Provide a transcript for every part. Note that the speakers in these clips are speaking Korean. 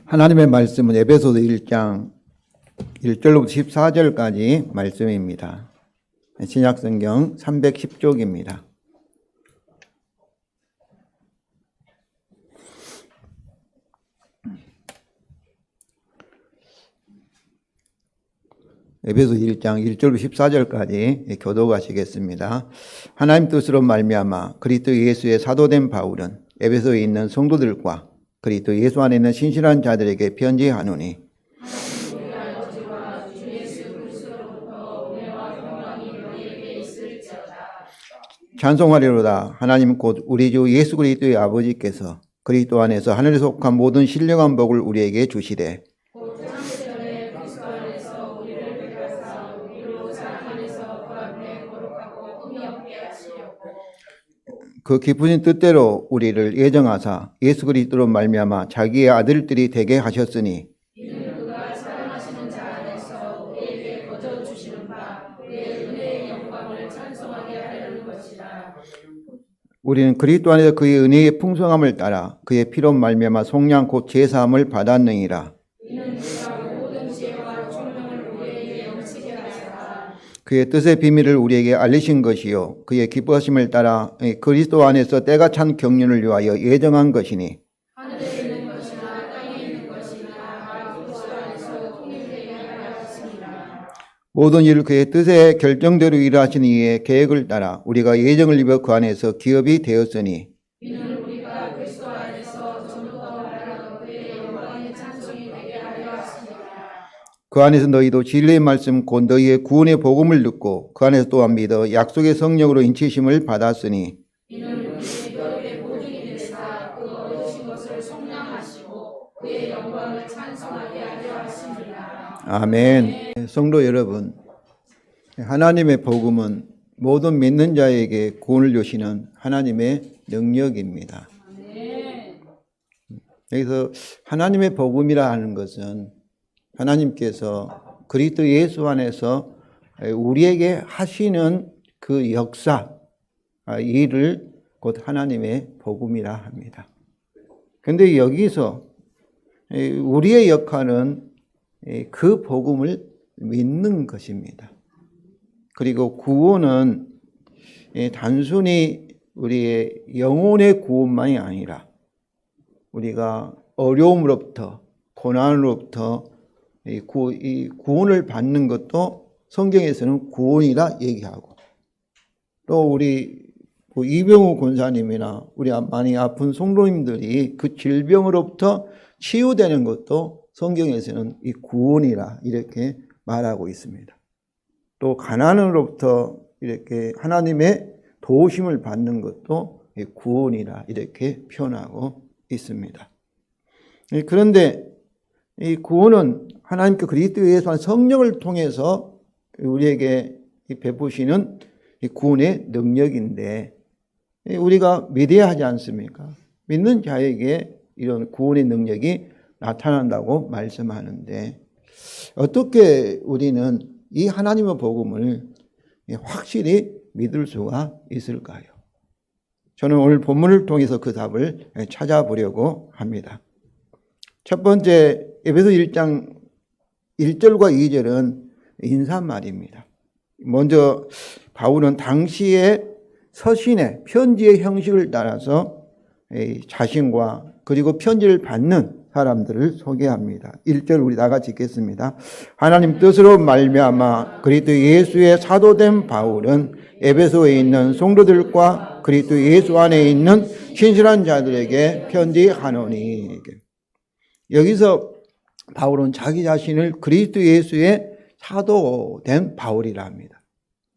하나님의 말씀은 에베소서 1장 1절부터 14절까지 말씀입니다. 신약성경 310쪽입니다. 에베소 1장 1절부터 14절까지 교독하시겠습니다. 하나님 뜻으로 말미암아 그리스도 예수의 사도된 바울은 에베소에 있는 성도들과 그리스도 예수 안에 있는 신실한 자들에게 편지하노니 찬송하리로다. 하나님 곧 우리 주 예수 그리스도의 아버지께서 그리스도 안에서 하늘에 속한 모든 신령한 복을 우리에게 주시되 그 기쁘신 뜻대로 우리를 예정하사 예수 그리스도로 말미암아 자기의 아들들이 되게 하셨으니 이는 그가 사랑하시는 자 안에서 우리에게 거저 주시는 바 그의 은혜의 영광을 찬송하게 하려는 것이라. 우리는 그리스도 안에서 그의 은혜의 풍성함을 따라 그의 피로 말미암아 속량 곧 제사함을 받았느니라. 이는 그가 모든 지혜와 총명을 우리에게 넘치게 하시라. 그의 뜻의 비밀을 우리에게 알리신 것이요 그의 기뻐하심을 따라 그리스도 안에서 때가 찬 경륜을 위하여 예정한 것이니 하늘에 있는 것이나 땅에 있는 것이나 다 그리스도 안에서 통일되게 하려 하십니다. 모든 일을 그의 뜻의 결정대로 일하시는 이의 계획을 따라 우리가 예정을 입어 그 안에서 기업이 되었으니 이는 우리가 그리스도 안에서 전부터 말하던 그의 영광의 찬송이 되게 하려 하십니다. 그 안에서 너희도 진리의 말씀 곧 너희의 구원의 복음을 듣고 그 안에서 또한 믿어 약속의 성령으로 인치심을 받았으니 이는 우리의 뼈에 보증이 되사 그 얻으신 것을 속량하시고 그의 영광을 찬송하게 하려 하십니다. 아멘. 성도 여러분, 하나님의 복음은 모든 믿는 자에게 구원을 주시는 하나님의 능력입니다. 여기서 하나님의 복음이라 하는 것은 하나님께서 그리스도 예수 안에서 우리에게 하시는 그 역사, 일을 곧 하나님의 복음이라 합니다. 그런데 여기서 우리의 역할은 그 복음을 믿는 것입니다. 그리고 구원은 단순히 우리의 영혼의 구원만이 아니라 우리가 어려움으로부터 고난으로부터 이 구원을 받는 것도 성경에서는 구원이라 얘기하고 또 우리 이병우 권사님이나 우리 많이 아픈 성도님들이 그 질병으로부터 치유되는 것도 성경에서는 이 구원이라 이렇게 말하고 있습니다. 또 가난으로부터 이렇게 하나님의 도우심을 받는 것도 구원이라 이렇게 표현하고 있습니다. 그런데 이 구원은 하나님께 그리스도 예수 성령을 통해서 우리에게 베푸시는 구원의 능력인데 우리가 믿어야 하지 않습니까? 믿는 자에게 이런 구원의 능력이 나타난다고 말씀하는데 어떻게 우리는 이 하나님의 복음을 확실히 믿을 수가 있을까요? 저는 오늘 본문을 통해서 그 답을 찾아보려고 합니다. 첫 번째 에베소 1장 1절과 2절은 인사말입니다. 먼저 바울은 당시의 서신의 편지의 형식을 따라서 자신과 그리고 편지를 받는 사람들을 소개합니다. 1절 우리 다 같이 읽겠습니다. 하나님 뜻으로 말미암아 그리스도 예수의 사도된 바울은 에베소에 있는 성도들과 그리스도 예수 안에 있는 신실한 자들에게 편지하노니. 여기서 바울은 자기 자신을 그리스도 예수의 사도된 바울이라 합니다.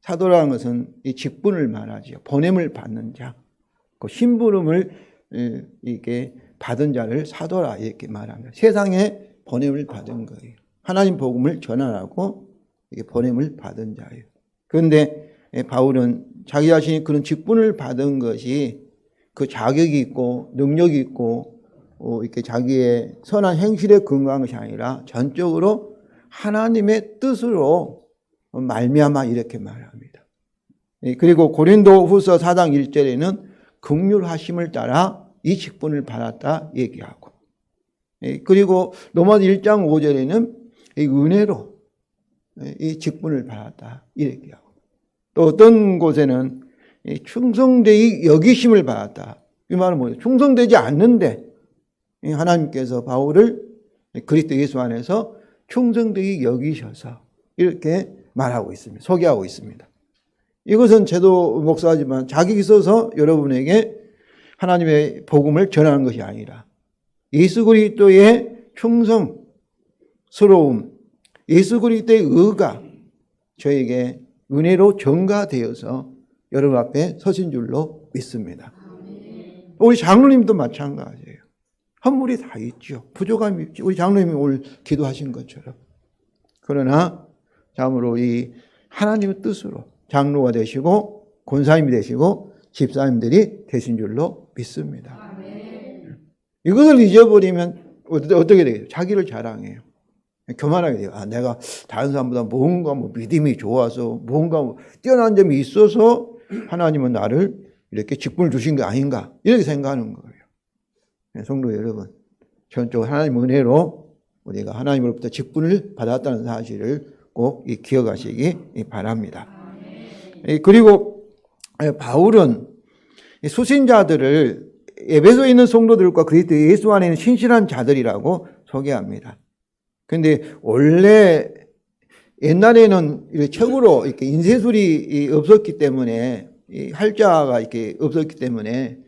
사도라는 것은 이 직분을 말하지요. 보냄을 받는 자, 그 심부름을 이렇게 받은 자를 사도라 이렇게 말합니다. 세상에 보냄을 받은 거예요. 하나님 복음을 전하라고 이게 보냄을 받은 자예요. 그런데 바울은 자기 자신이 그런 직분을 받은 것이 그 자격이 있고 능력이 있고 이렇게 자기의 선한 행실에 근거한 것이 아니라 전적으로 하나님의 뜻으로 말미암아 이렇게 말합니다. 그리고 고린도후서 4장 1절에는 긍휼하심을 따라 이 직분을 받았다 얘기하고 그리고 로마서 1장 5절에는 은혜로 이 직분을 받았다 이렇게 하고, 또 어떤 곳에는 충성되이 여기심을 받았다. 이 말은 뭐예요? 충성되지 않는데 하나님께서 바울을 그리스도 예수 안에서 충성되이 여기셔서 이렇게 말하고 있습니다. 소개하고 있습니다. 이것은 저도 목사지만 자격이 있어서 여러분에게 하나님의 복음을 전하는 것이 아니라 예수 그리스도의 충성스러움, 예수 그리스도의 의가 저에게 은혜로 전가되어서 여러분 앞에 서신 줄로 믿습니다. 우리 장로님도 마찬가지예요. 헌물이 다 있죠. 부족함이 있죠. 우리 장로님이 오늘 기도하신 것처럼. 그러나 참으로 이 하나님의 뜻으로 장로가 되시고 권사님이 되시고 집사님들이 되신 줄로 믿습니다. 이것을 잊어버리면 어떻게 되겠어요? 자기를 자랑해요. 교만하게 돼요. 내가 다른 사람보다 뭔가 믿음이 좋아서 뭔가 뛰어난 점이 있어서 하나님은 나를 이렇게 직분을 주신 게 아닌가 이렇게 생각하는 거예요. 성도 여러분, 전적으로 하나님 은혜로 우리가 하나님으로부터 직분을 받았다는 사실을 꼭 기억하시기 바랍니다. 그리고 바울은 수신자들을 에베소에 있는 성도들과 그리스도 예수 안에 있는 신실한 자들이라고 소개합니다. 근데 원래 옛날에는 책으로 이렇게 인쇄술이 없었기 때문에 할자가 이렇게 없었기 때문에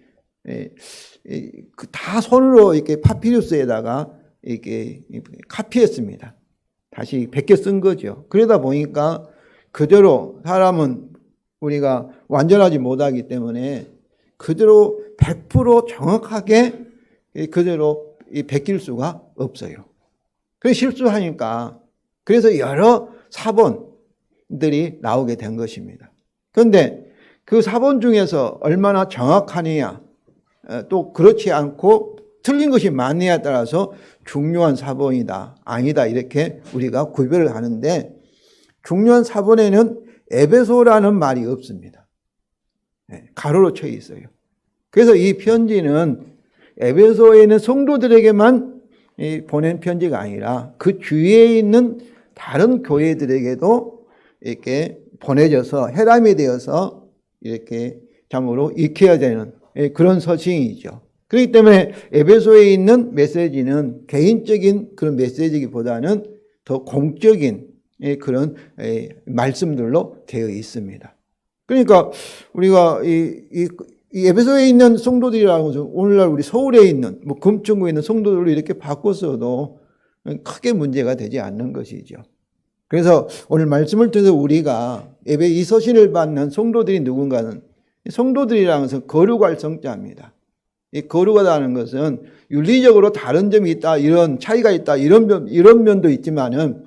다 손으로 이렇게 파피루스에다가 이렇게 카피했습니다. 다시 베껴 쓴 거죠. 그러다 보니까 그대로 사람은 우리가 완전하지 못하기 때문에 그대로 100% 정확하게 그대로 베낄 수가 없어요. 그래서 실수하니까 그래서 여러 사본들이 나오게 된 것입니다. 그런데 그 사본 중에서 얼마나 정확하느냐, 또 그렇지 않고 틀린 것이 많느냐에 따라서 중요한 사본이다, 아니다 이렇게 우리가 구별을 하는데, 중요한 사본에는 에베소라는 말이 없습니다. 가로로 쳐 있어요. 그래서 이 편지는 에베소에 있는 성도들에게만 보낸 편지가 아니라 그 주위에 있는 다른 교회들에게도 이렇게 보내져서 해람이 되어서 이렇게 참으로 익혀야 되는 그런 서신이죠. 그렇기 때문에 에베소에 있는 메시지는 개인적인 그런 메시지기보다는 더 공적인 그런 말씀들로 되어 있습니다. 그러니까 우리가 이 에베소에 있는 성도들이라는 것은 오늘날 우리 서울에 있는 금천구에 있는 성도들로 이렇게 바꿨어도 크게 문제가 되지 않는 것이죠. 그래서 오늘 말씀을 통해서 우리가 이 서신을 받는 성도들이 누군가는, 성도들이라는 것은 거룩할 성자입니다. 이 거룩하다는 것은 윤리적으로 다른 점이 있다, 이런 차이가 있다, 이런 면도 있지만은,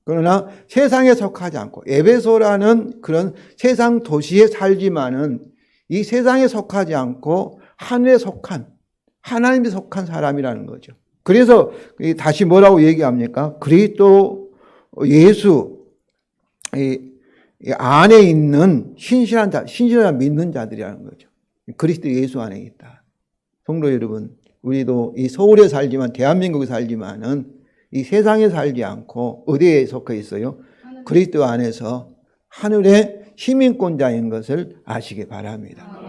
그러나 세상에 속하지 않고 에베소라는 그런 세상 도시에 살지만은 이 세상에 속하지 않고 하늘에 속한, 하나님에 속한 사람이라는 거죠. 그래서 다시 뭐라고 얘기합니까? 그리스도 예수 안에 있는 신실한 믿는 자들이라는 거죠. 그리스도 예수 안에 있다. 성도 여러분, 우리도 이 서울에 살지만, 대한민국에 살지만은 이 세상에 살지 않고 어디에 속해 있어요? 그리스도 안에서 하늘의 시민권자인 것을 아시기 바랍니다.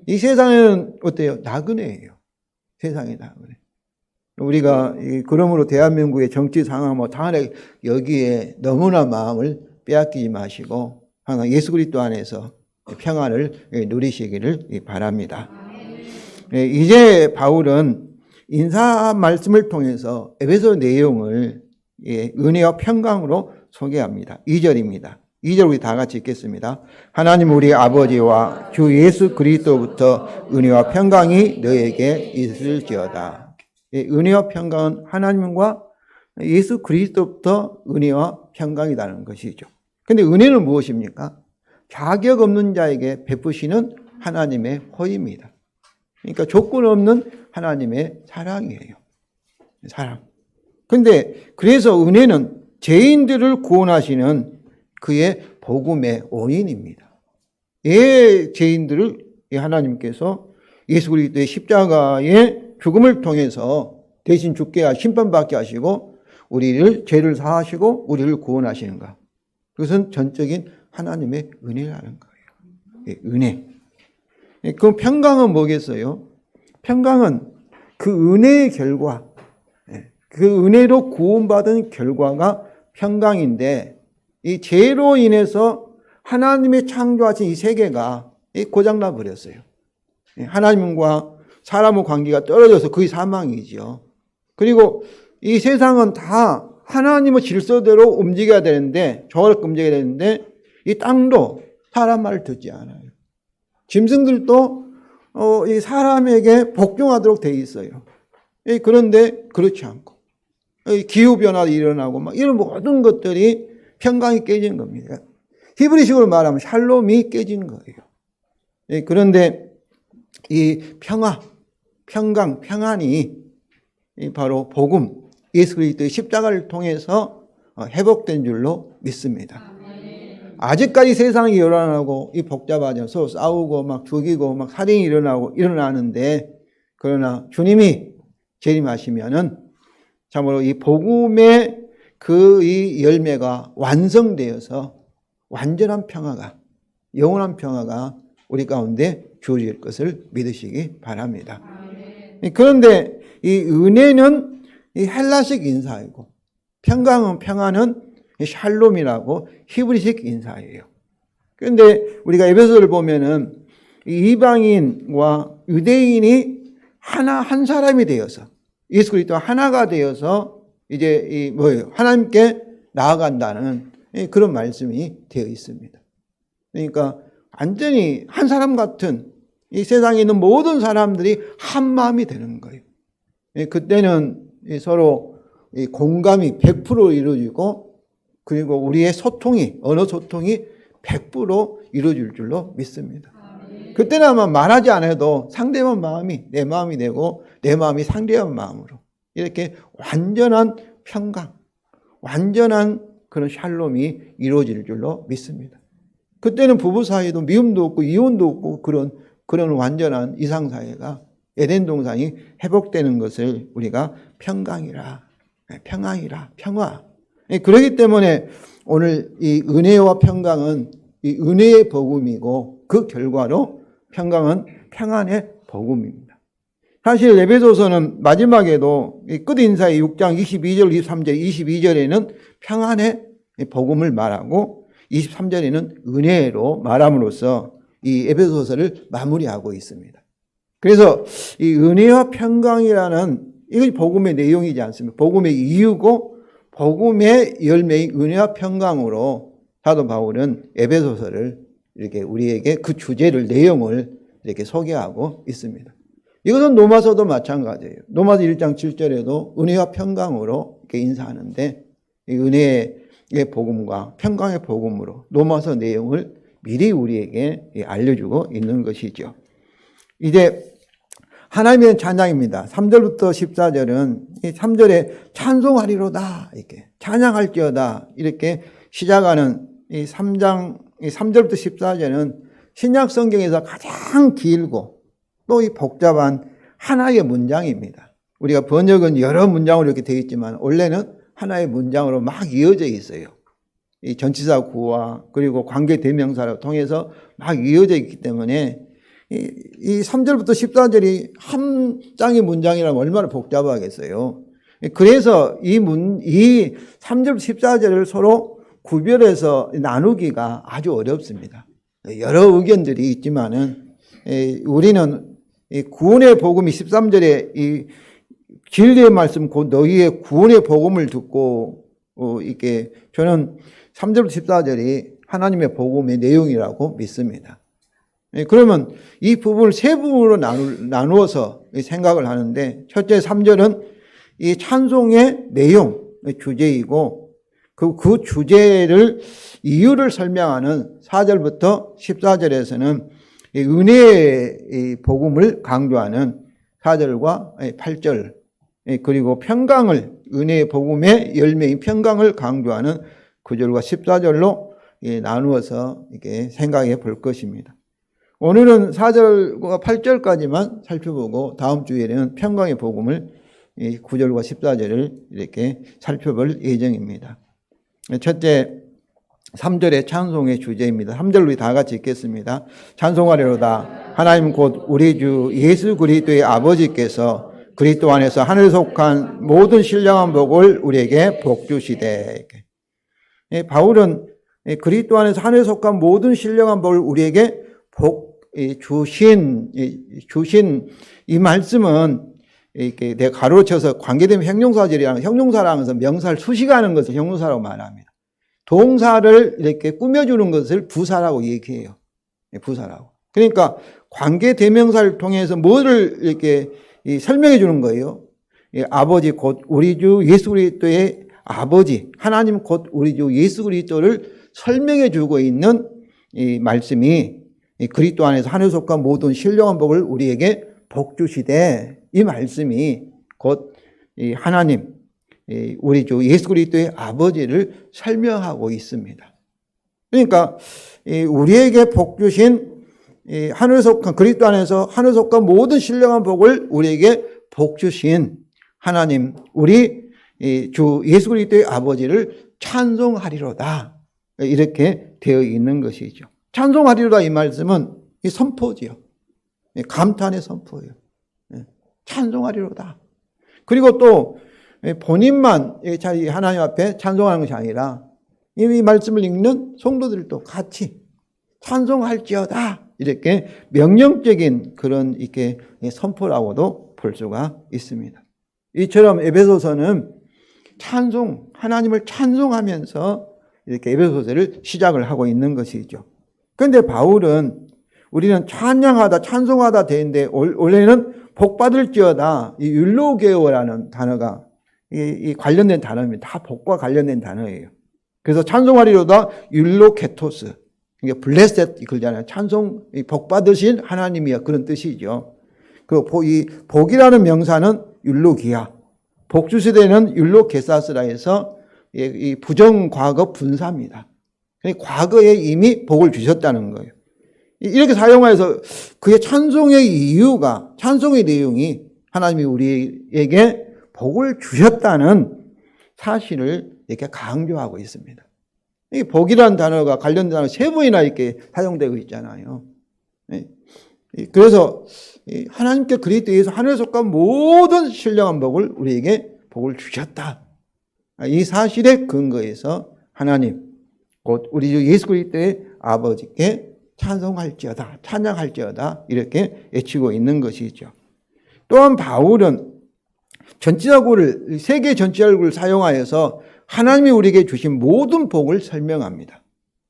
이 세상에는 어때요? 나그네예요. 세상이 나그네. 우리가 그러므로 대한민국의 정치 상황 당연히 여기에 너무나 마음을 빼앗기지 마시고 항상 예수 그리스도 안에서 평안을 누리시기를 바랍니다. 이제 바울은 인사 말씀을 통해서 에베소 내용을 은혜와 평강으로 소개합니다. 2절입니다. 2절 우리 다 같이 읽겠습니다. 하나님 우리 아버지와 주 예수 그리스도부터 은혜와 평강이 너에게 있을지어다. 은혜와 평강은 하나님과 예수 그리스도부터 은혜와 평강이라는 것이죠. 그런데 은혜는 무엇입니까? 자격 없는 자에게 베푸시는 하나님의 호의입니다. 그러니까 조건 없는 하나님의 사랑이에요. 사랑. 근데 그래서 은혜는 죄인들을 구원하시는 그의 복음의 원인입니다. 죄인들을 하나님께서 예수 그리스도의 십자가의 죽음을 통해서 대신 죽게 심판받게 하시고 우리를 죄를 사하시고 우리를 구원하시는가? 그것은 전적인 하나님의 은혜라는 거예요. 예, 은혜. 그 평강은 뭐겠어요? 평강은 그 은혜의 결과, 그 은혜로 구원받은 결과가 평강인데 이 죄로 인해서 하나님의 창조하신 이 세계가 고장나 버렸어요. 하나님과 사람의 관계가 떨어져서 거의 사망이죠. 그리고 이 세상은 다 하나님의 질서대로 움직여야 되는데, 저렇게 움직여야 되는데 이 땅도 사람 말을 듣지 않아요. 짐승들도 이 사람에게 복종하도록 돼 있어요. 그런데 그렇지 않고 기후변화도 일어나고 막 이런 모든 것들이 평강이 깨진 겁니다. 히브리식으로 말하면 샬롬이 깨진 거예요. 그런데 이 평화, 평강, 평안이 바로 복음, 예수 그리스도의 십자가를 통해서 회복된 줄로 믿습니다. 아직까지 세상이 일어나고 이 복잡하죠. 서로 싸우고 막 죽이고 막 살인이 일어나는데 그러나 주님이 재림하시면은 참으로 이 복음의 그 이 열매가 완성되어서 완전한 평화가, 영원한 평화가 우리 가운데 주어질 것을 믿으시기 바랍니다. 그런데 이 은혜는 이 헬라식 인사이고 평강은, 평화는 샬롬이라고 히브리식 인사예요. 그런데 우리가 에베소서를 보면은 이방인과 유대인이 한 사람이 되어서 예수 그리스도 하나가 되어서 이제 하나님께 나아간다는 그런 말씀이 되어 있습니다. 그러니까 완전히 한 사람 같은 이 세상에 있는 모든 사람들이 한 마음이 되는 거예요. 그때는 서로 공감이 100% 이루어지고 그리고 우리의 언어 소통이 100% 이루어질 줄로 믿습니다. 그때는 아마 말하지 않아도 상대방 마음이 내 마음이 되고 내 마음이 상대방 마음으로 이렇게 완전한 평강, 완전한 그런 샬롬이 이루어질 줄로 믿습니다. 그때는 부부 사이도 미움도 없고 이혼도 없고 그런 완전한 이상사회가 에덴 동산이 회복되는 것을 우리가 평강이라, 평화. 그렇기 때문에 오늘 이 은혜와 평강은 이 은혜의 복음이고 그 결과로 평강은 평안의 복음입니다. 사실 에베소서는 마지막에도 끝인사의 6장 22절, 23절, 22절에는 평안의 복음을 말하고 23절에는 은혜로 말함으로써 이 에베소서를 마무리하고 있습니다. 그래서 이 은혜와 평강이라는 이것이 복음의 내용이지 않습니까? 복음의 이유고 복음의 열매인 은혜와 평강으로 사도 바울은 에베소서를 이렇게 우리에게 그 주제를, 내용을 이렇게 소개하고 있습니다. 이것은 로마서도 마찬가지예요. 로마서 1장 7절에도 은혜와 평강으로 이렇게 인사하는데 이 은혜의 복음과 평강의 복음으로 로마서 내용을 미리 우리에게 알려주고 있는 것이죠. 이제 하나님의 찬양입니다. 3절부터 14절은 이 3절에 찬송하리로다, 이렇게 찬양할지어다 이렇게 시작하는 이 3절부터 14절은 신약 성경에서 가장 길고 또 이 복잡한 하나의 문장입니다. 우리가 번역은 여러 문장으로 이렇게 되어 있지만 원래는 하나의 문장으로 막 이어져 있어요. 이 전치사 구와 그리고 관계 대명사를 통해서 막 이어져 있기 때문에 이 3절부터 14절이 한 장의 문장이라면 얼마나 복잡하겠어요. 그래서 이 3절부터 14절을 서로 구별해서 나누기가 아주 어렵습니다. 여러 의견들이 있지만은 우리는 구원의 복음이 13절에 이 진리의 말씀 곧 너희의 구원의 복음을 듣고 이렇게 저는 3절부터 14절이 하나님의 복음의 내용이라고 믿습니다. 그러면 이 부분을 세 부분으로 나누어서 생각을 하는데 첫째 3절은 이 찬송의 내용, 주제이고 그 주제를 이유를 설명하는 4절부터 14절에서는 은혜의 복음을 강조하는 4절과 8절 그리고 평강을 은혜의 복음의 열매인 평강을 강조하는 9절과 14절로 나누어서 이렇게 생각해 볼 것입니다. 오늘은 4절과 8절까지만 살펴보고 다음 주에는 평강의 복음을 이 9절과 14절을 이렇게 살펴볼 예정입니다. 첫째, 3절의 찬송의 주제입니다. 3절 우리 다 같이 읽겠습니다. 찬송하리로다. 하나님 곧 우리 주 예수 그리스도의 아버지께서 그리스도 안에서 하늘에 속한 모든 신령한 복을 우리에게 복 주시되. 바울은 그리스도 안에서 하늘에 속한 모든 신령한 복을 우리에게 복 주신 이 말씀은 이렇게 내가 가로로 쳐서 관계되면 형용사절이라는, 형용사라는 것은 명사를 수식하는 것을 형용사라고 말합니다. 동사를 이렇게 꾸며주는 것을 부사라고 얘기해요. 부사라고. 그러니까 관계대명사를 통해서 뭐를 이렇게 설명해 주는 거예요. 아버지 곧 우리 주 예수 그리스도의 아버지, 하나님 곧 우리 주 예수 그리스도를 설명해 주고 있는 이 말씀이 그리스도 안에서 하늘에 속한 모든 신령한 복을 우리에게 복 주시되, 이 말씀이 곧 하나님, 우리 주 예수 그리스도의 아버지를 설명하고 있습니다. 그러니까 우리에게 복 주신 하늘에 속한 그리스도 안에서 하늘에 속한 모든 신령한 복을 우리에게 복 주신 하나님, 우리 주 예수 그리스도의 아버지를 찬송하리로다. 이렇게 되어 있는 것이죠. 찬송하리로다 이 말씀은 이 선포지요. 감탄의 선포예요. 찬송하리로다. 그리고 또 본인만 하나님 앞에 찬송하는 것이 아니라 이 말씀을 읽는 성도들도 같이 찬송할지어다. 이렇게 명령적인 그런 이렇게 선포라고도 볼 수가 있습니다. 이처럼 에베소서는 찬송, 하나님을 찬송하면서 이렇게 에베소서를 시작을 하고 있는 것이죠. 그런데 바울은 우리는 찬양하다, 찬송하다 되는데 원래는 복받을지어다, 이 율로게오라는 단어가 이 관련된 단어입니다. 다 복과 관련된 단어예요. 그래서 찬송하리로다 율로케토스, 이게 블레셋 그러잖아요. 찬송, 복받으신 하나님이야, 그런 뜻이죠. 이 복이라는 명사는 율로기야, 복주시대는 율로게사스라 해서 이 부정과거 분사입니다. 과거에 이미 복을 주셨다는 거예요. 이렇게 사용해서 그의 찬송의 이유가, 찬송의 내용이 하나님이 우리에게 복을 주셨다는 사실을 이렇게 강조하고 있습니다. 이 복이라는 단어가 관련된 단어 세 번이나 이렇게 사용되고 있잖아요. 그래서 하나님께 그리스도에서 하늘에 속한 모든 신령한 복을 우리에게 복을 주셨다. 이 사실의 근거에서 하나님, 곧 우리 주 예수 그리스도의 아버지께 찬송할지어다, 찬양할지어다 이렇게 외치고 있는 것이죠. 또한 바울은 전치사구를, 세 개의 전치사구를 사용하여서 하나님이 우리에게 주신 모든 복을 설명합니다.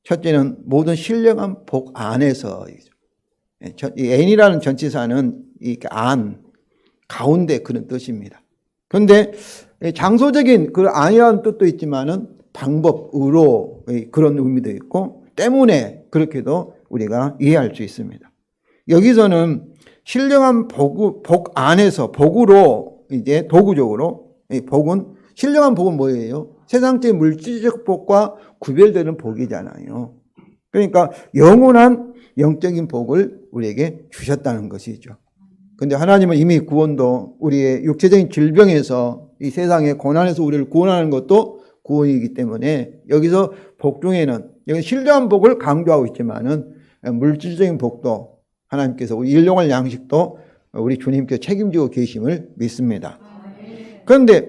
첫째는 모든 신령한 복 안에서, 이 N이라는 전치사는 이 안, 가운데 그런 뜻입니다. 그런데 장소적인 그 안이라는 뜻도 있지만은 방법으로 그런 의미도 있고 때문에 그렇게도 우리가 이해할 수 있습니다. 여기서는 신령한 복 안에서, 복으로 이제 도구적으로, 복은, 신령한 복은 뭐예요? 세상적인 물질적 복과 구별되는 복이잖아요. 그러니까 영원한 영적인 복을 우리에게 주셨다는 것이죠. 그런데 하나님은 이미 구원도 우리의 육체적인 질병에서, 이 세상의 고난에서 우리를 구원하는 것도 구원이기 때문에 여기서 복 중에는, 여기 신령한 복을 강조하고 있지만은 물질적인 복도 하나님께서 우리 일용할 양식도 우리 주님께서 책임지고 계심을 믿습니다. 그런데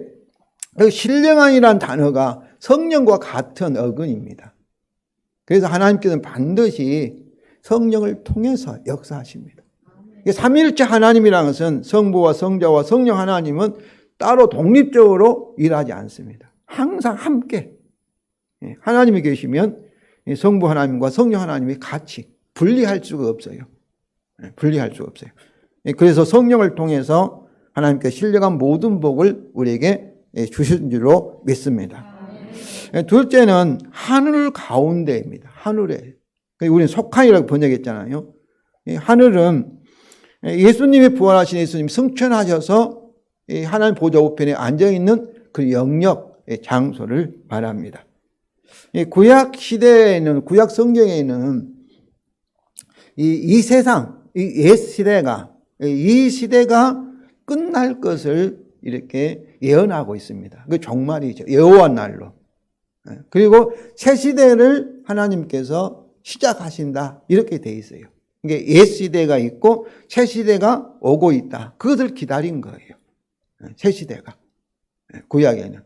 신령한이라는 단어가 성령과 같은 어근입니다. 그래서 하나님께서는 반드시 성령을 통해서 역사하십니다. 삼위일체 하나님이라는 것은 성부와 성자와 성령 하나님은 따로 독립적으로 일하지 않습니다. 항상 함께 하나님이 계시면 성부 하나님과 성령 하나님이 같이 분리할 수가 없어요. 분리할 수가 없어요. 그래서 성령을 통해서 하나님께 신령한 모든 복을 우리에게 주신 줄로 믿습니다. 둘째는 하늘 가운데입니다. 하늘에. 우리는 속한이라고 번역했잖아요. 하늘은 예수님이 부활하신 예수님 승천하셔서 하나님 보좌 우편에 앉아있는 그 영역의 장소를 말합니다. 구약 시대에는, 구약 성경에는 이 세상, 이 옛 시대가, 이 시대가 끝날 것을 이렇게 예언하고 있습니다. 그 종말이죠. 여호와 날로. 그리고 새 시대를 하나님께서 시작하신다. 이렇게 돼 있어요. 이게 옛 시대가 있고 새 시대가 오고 있다. 그것을 기다린 거예요. 새 시대가. 구약에는.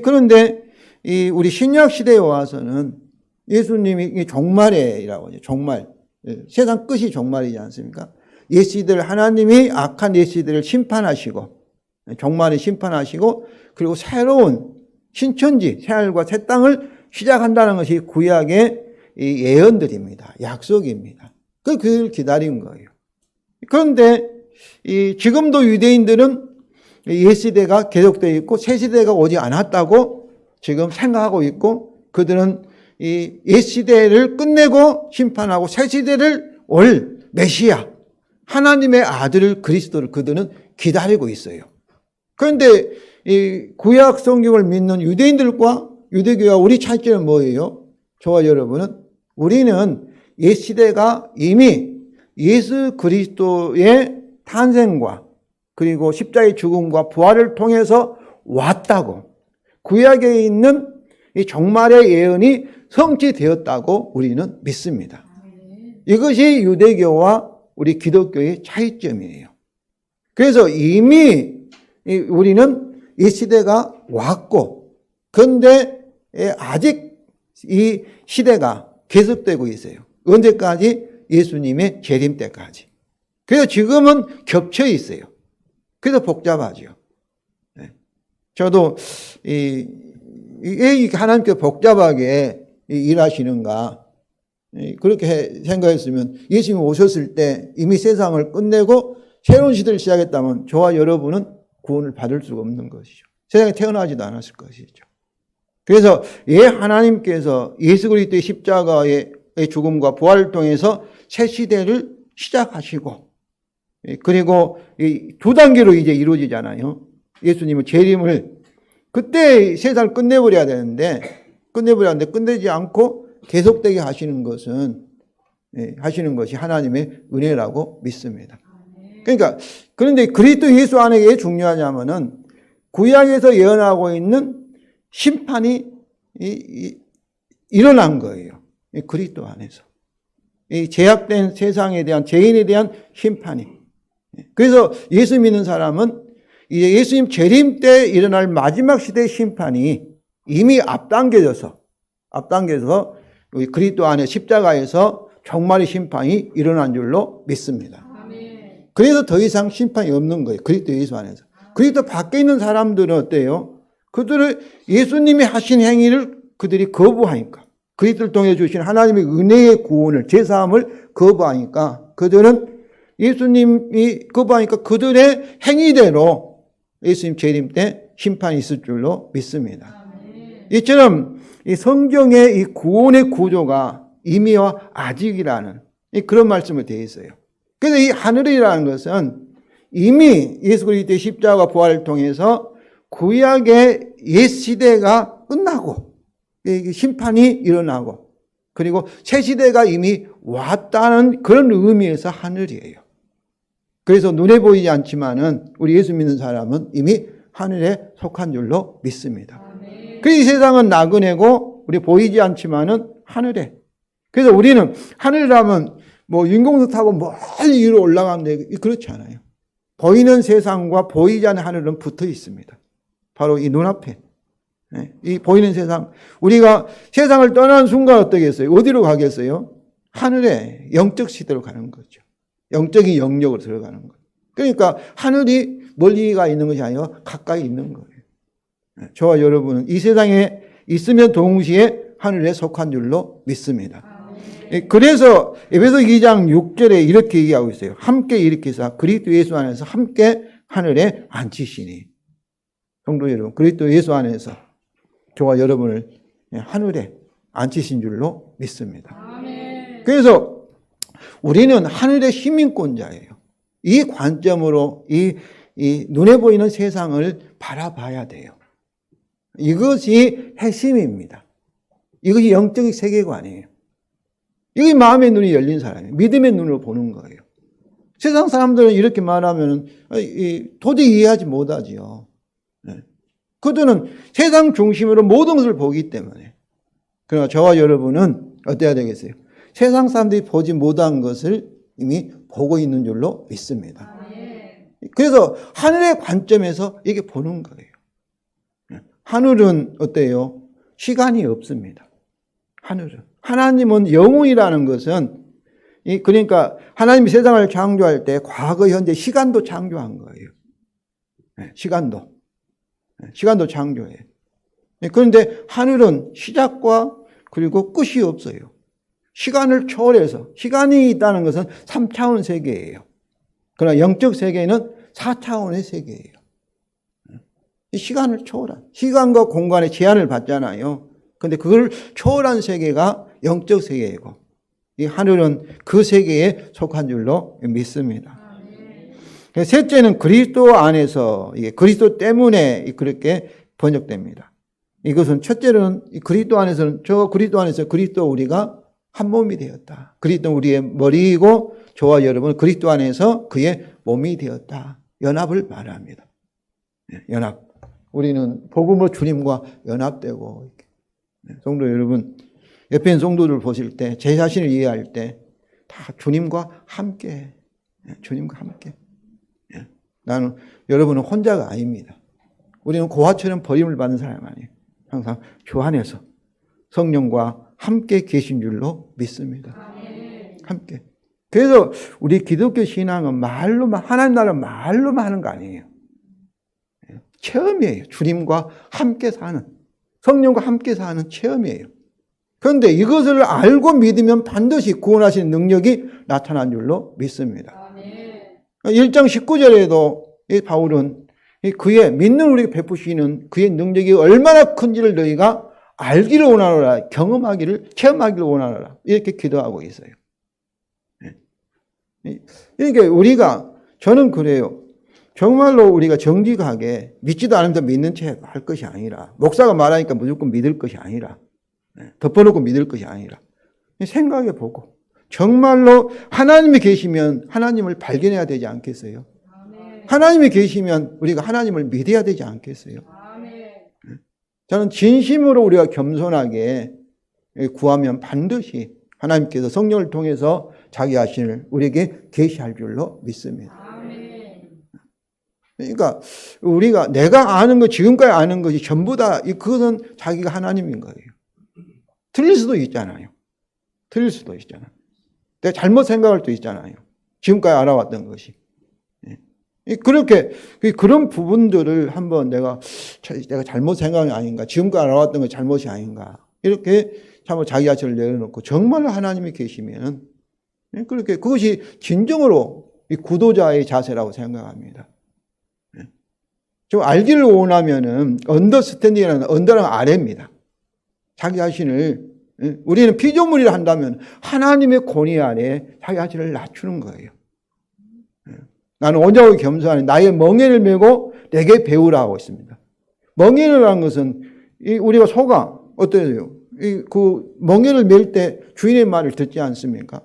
그런데 우리 신약 시대에 와서는 예수님이 종말이라고 하죠. 종말. 세상 끝이 종말이지 않습니까? 옛 시대를 하나님이 악한 옛 시대를 심판하시고 종말을 심판하시고 그리고 새로운 신천지, 새하늘과 새 땅을 시작한다는 것이 구약의 예언들입니다. 약속입니다. 그걸 기다린 거예요. 그런데 지금도 유대인들은 옛 시대가 계속되어 있고 새 시대가 오지 않았다고 지금 생각하고 있고 그들은 이 옛 시대를 끝내고 심판하고 새 시대를 올 메시아 하나님의 아들을 그리스도를 그들은 기다리고 있어요. 그런데 이 구약 성경을 믿는 유대인들과 유대교와 우리 차이점은 뭐예요? 저와 여러분은 우리는 옛 시대가 이미 예수 그리스도의 탄생과 그리고 십자가의 죽음과 부활을 통해서 왔다고 구약에 있는 이 종말의 예언이 성취되었다고 우리는 믿습니다. 이것이 유대교와 우리 기독교의 차이점이에요. 그래서 이미 우리는 이 시대가 왔고 그런데 아직 이 시대가 계속되고 있어요. 언제까지? 예수님의 재림 때까지. 그래서 지금은 겹쳐 있어요. 그래서 복잡하죠. 저도 왜 하나님께서 복잡하게 일하시는가 그렇게 생각했으면 예수님이 오셨을 때 이미 세상을 끝내고 새로운 시대를 시작했다면 저와 여러분은 구원을 받을 수가 없는 것이죠. 세상에 태어나지도 않았을 것이죠. 그래서 하나님께서 예수 그리스도의 십자가의 죽음과 부활을 통해서 새 시대를 시작하시고 그리고 두 단계로 이제 이루어지잖아요. 예수님은 재림을 그때 세상을 끝내버려야 되는데 끝내지 않고 계속되게 하시는 것이 하나님의 은혜라고 믿습니다. 그러니까 그런데 그리스도 예수 안에 왜 중요하냐면은 구약에서 예언하고 있는 심판이 일어난 거예요. 그리스도 안에서. 이 제약된 세상에 대한 죄인에 대한 심판이. 그래서 예수 믿는 사람은 이제 예수님 재림 때 일어날 마지막 시대의 심판이 이미 앞당겨져서 우리 그리스도 안에 십자가에서 종말의 심판이 일어난 줄로 믿습니다. 그래서 더 이상 심판이 없는 거예요. 그리스도 예수 안에서. 그리스도 밖에 있는 사람들은 어때요? 그들은 예수님이 하신 행위를 그들이 거부하니까 그리스도를 통해 주신 하나님의 은혜의 구원을 제사함을 거부하니까 그들은 예수님이 거부하니까 그들의 행위대로 예수님 재림 때 심판이 있을 줄로 믿습니다. 이처럼 이 성경의 이 구원의 구조가 이미와 아직이라는 그런 말씀을 되어 있어요. 그래서 이 하늘이라는 것은 이미 예수 그리스도의 십자가와 부활을 통해서 구약의 옛 시대가 끝나고 심판이 일어나고 그리고 새 시대가 이미 왔다는 그런 의미에서 하늘이에요. 그래서 눈에 보이지 않지만은 우리 예수 믿는 사람은 이미 하늘에 속한 줄로 믿습니다. 그래서 이 세상은 나그네고 우리 보이지 않지만은 하늘에. 그래서 우리는 하늘이라면 뭐 인공도 타고 멀리 위로 올라가는데 그렇지 않아요. 보이는 세상과 보이지 않는 하늘은 붙어 있습니다. 바로 이 눈앞에. 이 보이는 세상. 우리가 세상을 떠나는 순간 어떻겠어요? 어디로 가겠어요? 하늘에 영적 시대로 가는 거죠. 영적인 영역으로 들어가는 거예요. 그러니까 하늘이 멀리가 있는 것이 아니라 가까이 있는 거예요. 저와 여러분은 이 세상에 있으면 동시에 하늘에 속한 줄로 믿습니다. 그래서 에베소 2장 6절에 이렇게 얘기하고 있어요. 함께 일으키사 그리스도 예수 안에서 함께 하늘에 앉히시니. 성도 여러분, 그리스도 예수 안에서 저와 여러분을 하늘에 앉히신 줄로 믿습니다. 그래서 우리는 하늘의 시민권자예요. 이 관점으로 이 눈에 보이는 세상을 바라봐야 돼요. 이것이 핵심입니다. 이것이 영적인 세계관이에요. 이게 마음의 눈이 열린 사람이에요. 믿음의 눈으로 보는 거예요. 세상 사람들은 이렇게 말하면 도저히 이해하지 못하지요. 그들은 세상 중심으로 모든 것을 보기 때문에. 그러나 저와 여러분은 어때야 되겠어요? 세상 사람들이 보지 못한 것을 이미 보고 있는 줄로 믿습니다. 그래서 하늘의 관점에서 이게 보는 거예요. 하늘은 어때요? 시간이 없습니다. 하늘은. 하나님은 영웅이라는 것은 그러니까 하나님이 세상을 창조할 때 과거, 현재, 시간도 창조한 거예요. 시간도 창조해요. 그런데 하늘은 시작과 그리고 끝이 없어요. 시간을 초월해서 시간이 있다는 것은 3차원 세계예요. 그러나 영적 세계는 4차원의 세계예요. 이 시간을 초월한 시간과 공간의 제한을 받잖아요. 그런데 그걸 초월한 세계가 영적 세계이고 이 하늘은 그 세계에 속한 줄로 믿습니다. 셋째는 그리스도 안에서 이게 그리스도 때문에 그렇게 번역됩니다. 이것은 첫째로는 그리스도 안에서는 그리스도 안에서 그리스도 우리가 한 몸이 되었다. 그리스도 우리의 머리이고 저와 여러분은 그리스도 안에서 그의 몸이 되었다. 연합을 말합니다. 연합. 우리는 복음으로 주님과 연합되고 성도 여러분 옆에 있는 성도들 보실 때 제 자신을 이해할 때 다 주님과 함께 주님과 함께 나는 여러분은 혼자가 아닙니다. 우리는 고아처럼 버림을 받는 사람이 아니에요. 항상 주 안에서 성령과 함께 계신 줄로 믿습니다. 함께. 그래서 우리 기독교 신앙은 말로만 하나님 나라 말로만 하는 거 아니에요. 체험이에요. 주님과 함께 사는 성령과 함께 사는 체험이에요. 그런데 이것을 알고 믿으면 반드시 구원하시는 능력이 나타난 줄로 믿습니다. 1장 19절에도 바울은 그의 믿는 우리에게 베푸시는 그의 능력이 얼마나 큰지를 너희가 알기를 원하노라, 경험하기를, 체험하기를 원하노라 이렇게 기도하고 있어요. 그러니까 저는 그래요. 정말로 우리가 정직하게 믿지도 않으면서 믿는 체 할 것이 아니라 목사가 말하니까 무조건 믿을 것이 아니라 덮어놓고 믿을 것이 아니라 생각해 보고 정말로 하나님이 계시면 하나님을 발견해야 되지 않겠어요? 하나님이 계시면 우리가 하나님을 믿어야 되지 않겠어요? 저는 진심으로 우리가 겸손하게 구하면 반드시 하나님께서 성령을 통해서 자기 자신을 우리에게 계시할 줄로 믿습니다. 그러니까 우리가 내가 아는 것, 지금까지 아는 것이 전부 다 그것은 자기가 하나님인 거예요. 틀릴 수도 있잖아요. 틀릴 수도 있잖아요. 내가 잘못 생각할 수도 있잖아요. 지금까지 알아왔던 것이. 그렇게 그런 부분들을 한번 내가 잘못 생각이 아닌가, 지금까지 알아왔던 게 잘못이 아닌가 이렇게 참 자기 자신을 내려놓고 정말로 하나님이 계시면 그렇게 그것이 진정으로 이 구도자의 자세라고 생각합니다. 좀 알기를 원하면은 언더스탠딩이라는 언더는 아래입니다. 자기 자신을 우리는 피조물이라 한다면 하나님의 권위 아래 자기 자신을 낮추는 거예요. 나는 온전하게 겸손하니 나의 멍에를 메고 내게 배우라 하고 있습니다. 멍에라는 것은 우리가 소가 어때요? 그 멍에를 맬 때 주인의 말을 듣지 않습니까?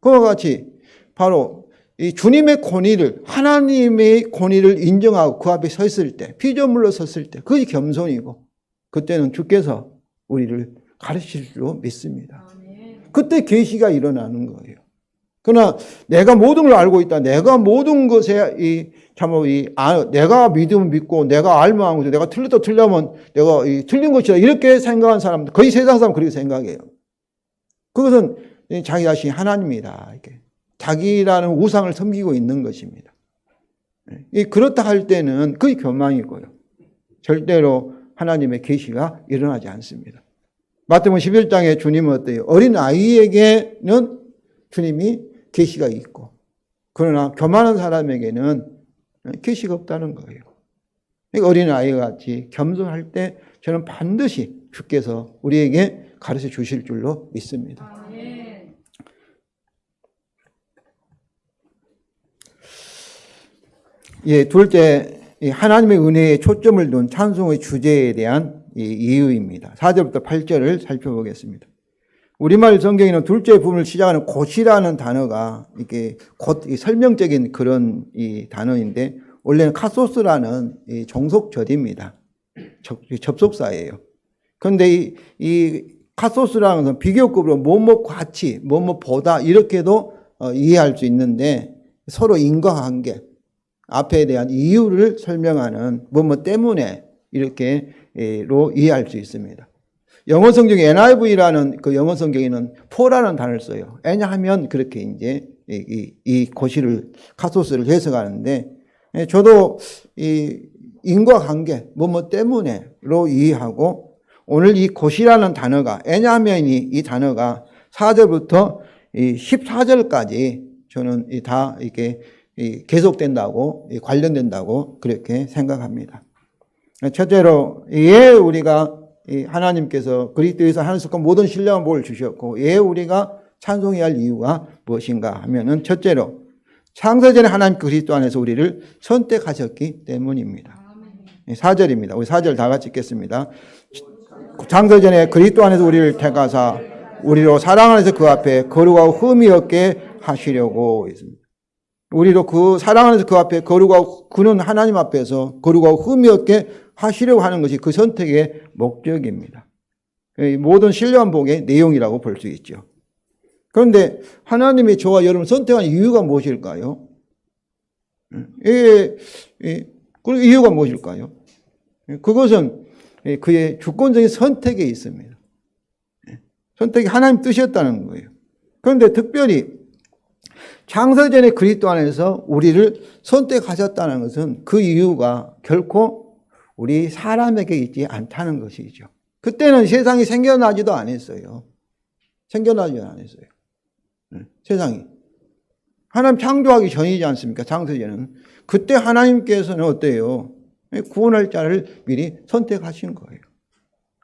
그와 같이 바로 이 주님의 권위를 하나님의 권위를 인정하고 그 앞에 섰을 때 피조물로 섰을 때 그것이 겸손이고 그때는 주께서 우리를 가르칠 줄로 믿습니다. 그때 계시가 일어나는 거예요. 그러나 내가 모든 걸 알고 있다. 내가 모든 것에 내가 믿으면 믿고 내가 알면 알고 내가 틀렸다 틀려면 내가 틀린 것이다. 이렇게 생각하는 사람들 거의 세상 사람 그렇게 생각해요. 그것은 자기 자신이 하나님이다. 이렇게. 자기라는 우상을 섬기고 있는 것입니다. 그렇다 할 때는 그게 교만이고요. 절대로 하나님의 계시가 일어나지 않습니다. 마태복음 11장에 주님은 어때요? 어린 아이에게는 주님이 계시가 있고 그러나 교만한 사람에게는 계시가 없다는 거예요. 어린 아이와 같이 겸손할 때 저는 반드시 주께서 우리에게 가르쳐 주실 줄로 믿습니다. 둘째, 하나님의 은혜에 초점을 둔 찬송의 주제에 대한 이유입니다. 4절부터 8절을 살펴보겠습니다. 우리말 성경에는 둘째 부분을 시작하는 곧이라는 단어가 이게 곧 설명적인 그런 이 단어인데 원래는 카소스라는 이 종속절입니다. 접속사예요. 그런데 이 카소스라는 것은 비교급으로 뭐뭐 같이, 뭐뭐 보다 이렇게도 이해할 수 있는데 서로 인과관계, 앞에 대한 이유를 설명하는 뭐뭐 때문에 이렇게로 이해할 수 있습니다. 영어 성경에 NIV라는 그 영어 성경에는 for라는 단어를 써요. 왜냐하면 그렇게 이제 이 고시를 카소스를 해석하는데 저도 이 인과관계 뭐뭐 때문에로 이해하고 오늘 이 고시라는 단어가 왜냐하면이 이 단어가 4절부터 이 14절까지 저는 다 이렇게 계속된다고 관련된다고 그렇게 생각합니다. 첫째로 예 우리가 하나님께서 그리스도에서 하늘속과 모든 신령한 복을 주셨고 예 우리가 찬송해야 할 이유가 무엇인가 하면은 첫째로 창세전에 하나님 그리스도 안에서 우리를 선택하셨기 때문입니다. 4절입니다. 우리 4절 다 같이 읽겠습니다. 창세전에 그리스도 안에서 우리를 택하사 우리로 사랑 안에서 그 앞에 거룩하고 흠이 없게 하시려고 했습니다. 우리도 그 사랑 안에서 그 앞에 거룩하고 그는 하나님 앞에서 거룩하고 흠이 없게 하시려고 하는 것이 그 선택의 목적입니다. 모든 신령한 복의 내용이라고 볼 수 있죠. 그런데 하나님이 저와 여러분을 선택한 이유가 무엇일까요? 그 이유가 무엇일까요? 그것은 그의 주권적인 선택에 있습니다. 선택이 하나님 뜻이었다는 거예요. 그런데 특별히 창세전에 그리스도 안에서 우리를 선택하셨다는 것은 그 이유가 결코 우리 사람에게 있지 않다는 것이죠. 그때는 세상이 생겨나지도 않았어요. 생겨나지도 않았어요. 세상이. 하나님 창조하기 전이지 않습니까? 창세전은. 그때 하나님께서는 어때요? 구원할 자를 미리 선택하신 거예요.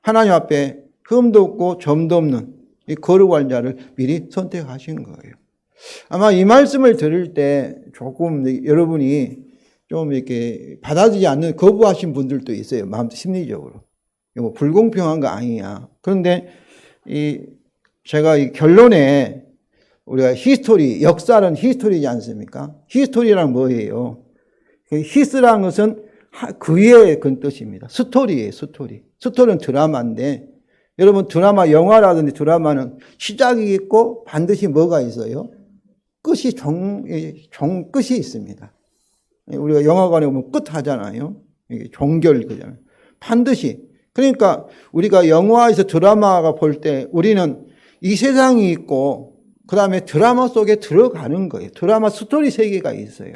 하나님 앞에 흠도 없고 점도 없는 이 거룩한 자를 미리 선택하신 거예요. 아마 이 말씀을 들을 때 조금 여러분이 좀 이렇게 받아들이지 않는 거부하신 분들도 있어요. 마음 심리적으로. 이거 불공평한 거 아니냐. 그런데 제가 이 결론에 우리가 히스토리, 역사는 히스토리지 않습니까? 히스토리란 뭐예요? 히스라는 것은 그의 그 뜻입니다. 스토리예요, 스토리. 스토리는 드라마인데 여러분 드라마, 영화라든지 드라마는 시작이 있고 반드시 뭐가 있어요? 끝이 끝이 있습니다. 우리가 영화관에 보면 끝 하잖아요. 종결 그잖아요. 반드시. 그러니까 우리가 영화에서 드라마가 볼 때 우리는 이 세상이 있고 그 다음에 드라마 속에 들어가는 거예요. 드라마 스토리 세계가 있어요.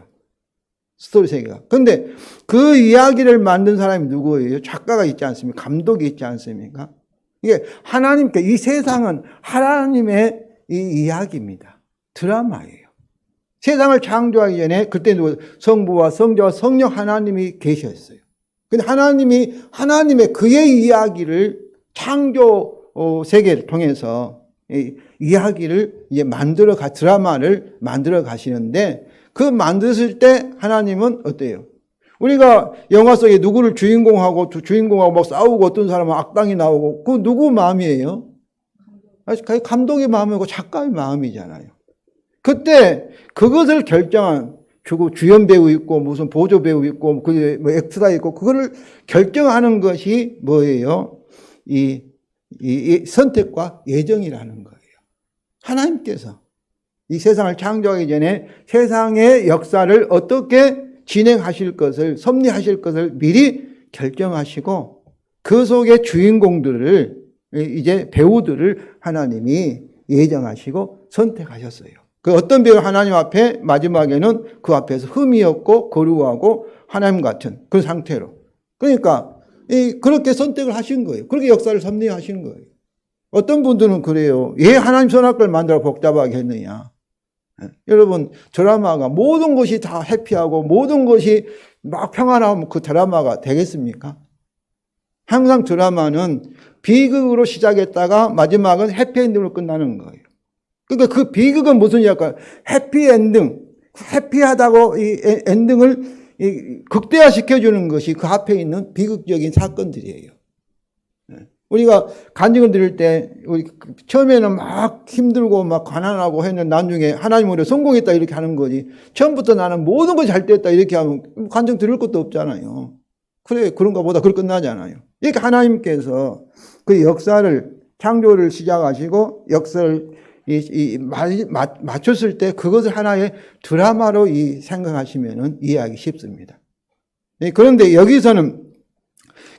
스토리 세계가. 그런데 그 이야기를 만든 사람이 누구예요? 작가가 있지 않습니까? 감독이 있지 않습니까? 이게 하나님께 이 세상은 하나님의 이 이야기입니다. 드라마예요. 세상을 창조하기 전에 그때 성부와 성자와 성령 하나님이 계셨어요. 근데 하나님의 그의 이야기를 창조 세계를 통해서 이야기를 이제 드라마를 만들어 가시는데 그 만드실 때 하나님은 어때요? 우리가 영화 속에 누구를 주인공하고 막 싸우고 어떤 사람은 악당이 나오고 그 누구 마음이에요? 감독의 마음이고 작가의 마음이잖아요. 그때 그것을 결정한 주연 배우 있고 무슨 보조 배우 있고 뭐 엑스트라 있고 그거를 결정하는 것이 뭐예요? 이 선택과 예정이라는 거예요. 하나님께서 이 세상을 창조하기 전에 세상의 역사를 어떻게 진행하실 것을 섭리하실 것을 미리 결정하시고 그 속의 주인공들을 이제 배우들을 하나님이 예정하시고 선택하셨어요. 그 어떤 배우 하나님 앞에 마지막에는 그 앞에서 흠이 없고 거룩하고 하나님 같은 그 상태로. 그러니까 그렇게 선택을 하신 거예요. 그렇게 역사를 섭리하신 거예요. 어떤 분들은 그래요. 왜 하나님 선악과를 만들어 복잡하게 했느냐. 여러분 드라마가 모든 것이 다 해피하고 모든 것이 막 평안하면 그 드라마가 되겠습니까? 항상 드라마는 비극으로 시작했다가 마지막은 해피엔딩으로 끝나는 거예요. 그러니까 그 비극은 무슨 이야기일까요? 해피엔딩, 해피하다고 이 엔딩을 극대화시켜주는 것이 그 앞에 있는 비극적인 사건들이에요. 우리가 간증을 드릴 때 우리 처음에는 막 힘들고 막 가난하고 했는데 나중에 하나님으로 성공했다 이렇게 하는 거지. 처음부터 나는 모든 거 잘 됐다 이렇게 하면 간증 드릴 것도 없잖아요. 그래, 그런가 보다. 그걸 끝나잖아요. 이렇게 하나님께서 그 역사를, 창조를 시작하시고 역사를 맞췄을 때 그것을 하나의 드라마로 생각하시면 이해하기 쉽습니다. 그런데 여기서는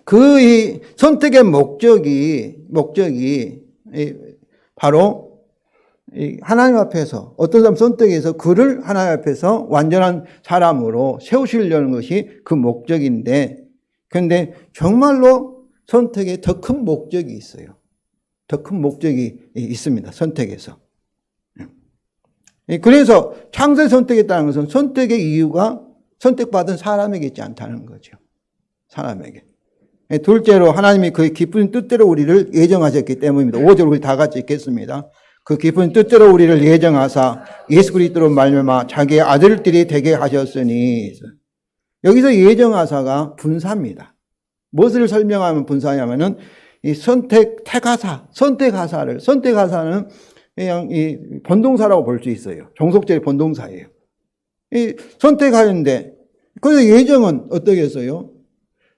그 선택의 목적이 바로 하나님 앞에서 어떤 사람 선택해서 그를 하나님 앞에서 완전한 사람으로 세우시려는 것이 그 목적인데, 그런데 정말로 선택에 더 큰 목적이 있어요. 더 큰 목적이 있습니다. 선택에서. 그래서 창세 선택했다는 것은 선택의 이유가 선택받은 사람에게 있지 않다는 거죠. 사람에게. 둘째로 하나님이 그 깊은 뜻대로 우리를 예정하셨기 때문입니다. 5절 우리 다 같이 읽겠습니다. 그 깊은 뜻대로 우리를 예정하사 예수 그리스도로 말미암아 자기의 아들들이 되게 하셨으니. 여기서 예정하사가 분사입니다. 무엇을 설명하면 분사냐면은 이 선택하사는 그냥 이 본동사라고 볼 수 있어요. 종속절의 본동사예요. 이 선택하는데, 그래서 예정은 어떻게 했어요?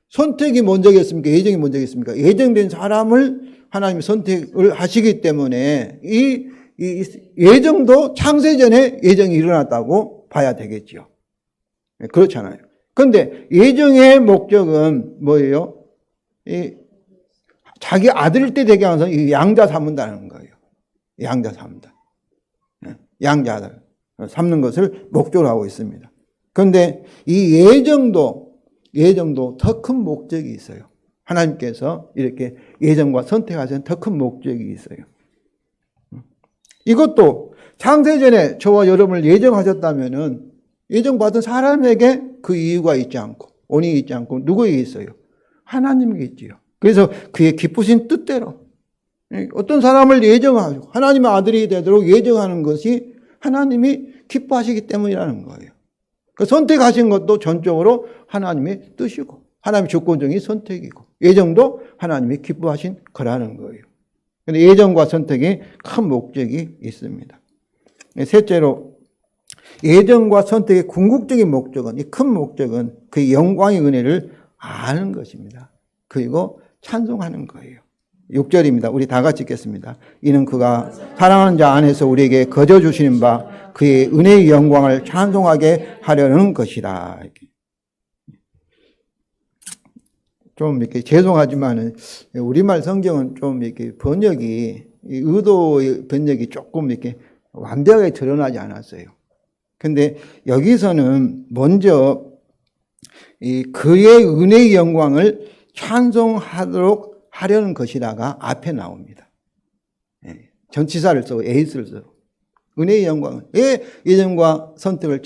선택이 먼저겠습니까? 예정이 먼저겠습니까? 예정된 사람을 하나님이 선택을 하시기 때문에 이 예정도 창세전에 예정이 일어났다고 봐야 되겠죠. 그렇잖아요. 그런데 예정의 목적은 뭐예요? 자기 아들 때 되게 하면서 양자 삼는다는 거예요. 양자 삼는다. 양자를 삼는 것을 목적으로 하고 있습니다. 그런데 이 예정도 더 큰 목적이 있어요. 하나님께서 이렇게 예정과 선택하신 더 큰 목적이 있어요. 이것도 창세전에 저와 여러분을 예정하셨다면은 예정받은 사람에게 그 이유가 있지 않고 원인이 있지 않고 누구에게 있어요? 하나님에게 있지요. 그래서 그의 기쁘신 뜻대로 어떤 사람을 예정하고 하나님의 아들이 되도록 예정하는 것이 하나님이 기뻐하시기 때문이라는 거예요. 그 선택하신 것도 전적으로 하나님의 뜻이고 하나님의 주권적인 선택이고 예정도 하나님이 기뻐하신 거라는 거예요. 그런데 예정과 선택에 큰 목적이 있습니다. 셋째로 예정과 선택의 궁극적인 목적은, 이 큰 목적은 그 영광의 은혜를 아는 것입니다. 그리고 찬송하는 거예요. 6절입니다. 우리 다 같이 읽겠습니다. 이는 그가 사랑하는 자 안에서 우리에게 거저 주시는 바 그의 은혜의 영광을 찬송하게 하려는 것이라. 좀 이렇게 죄송하지만은 우리말 성경은 좀 이렇게 의도의 번역이 조금 이렇게 완벽하게 드러나지 않았어요. 근데 여기서는 먼저 그의 은혜의 영광을 찬송하도록 하려는 것이라가 앞에 나옵니다. 전치사를 쓰고 에이스를 쓰고 은혜의 영광을 왜 예정과 선택을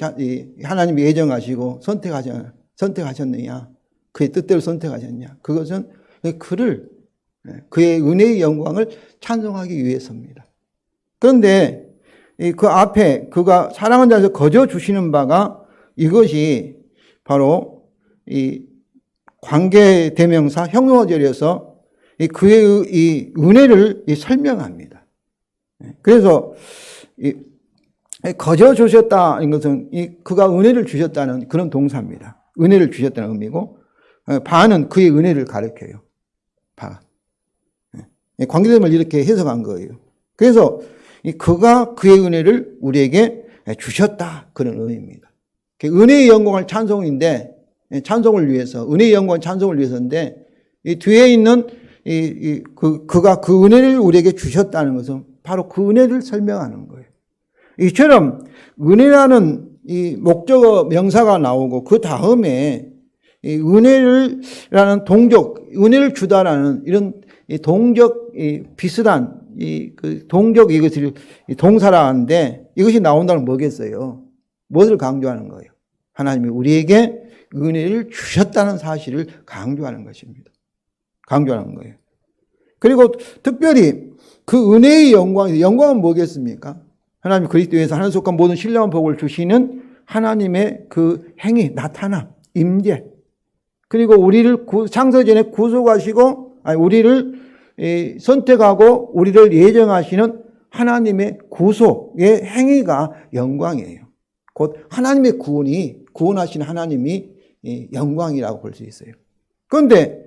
하나님이 예정하시고 선택하셨느냐? 그의 뜻대로 선택하셨냐? 그것은 그의 은혜의 영광을 찬송하기 위해서입니다. 그런데 그 앞에 그가 사랑하는 자에서 거저 주시는 바가 이것이 바로 이 관계 대명사 형용어절에서 그의 이 은혜를 설명합니다. 그래서 거저 주셨다는 것은 그가 은혜를 주셨다는 그런 동사입니다. 은혜를 주셨다는 의미고 바는 그의 은혜를 가리켜요. 바. 관계대명을 이렇게 해석한 거예요. 그래서 그가 그의 은혜를 우리에게 주셨다 그런 의미입니다. 은혜의 영광을 찬송인데 찬송을 위해서 은혜의 영광 찬송을 위해서인데 이 뒤에 있는 그가 그 은혜를 우리에게 주셨다는 것은 바로 그 은혜를 설명하는 거예요. 이처럼 은혜라는 이 목적어 명사가 나오고 그 다음에 이 은혜라는 동적, 은혜를 주다라는 이런 동적 비슷한 그 동적 이것을 동사라 하는데 이것이 나온다는 뭐겠어요? 무엇을 강조하는 거예요? 하나님이 우리에게 은혜를 주셨다는 사실을 강조하는 것입니다. 강조하는 거예요. 그리고 특별히 그 은혜의 영광은 뭐겠습니까? 하나님 그리스도에서 하나님 속한 모든 신령한 복을 주시는 하나님의 그 행위, 나타남, 임재. 그리고 우리를 창세전에 구속하시고 우리를 선택하고 우리를 예정하시는 하나님의 구속의 행위가 영광이에요. 곧 하나님의 구원하신 하나님이 영광이라고 볼 수 있어요. 그런데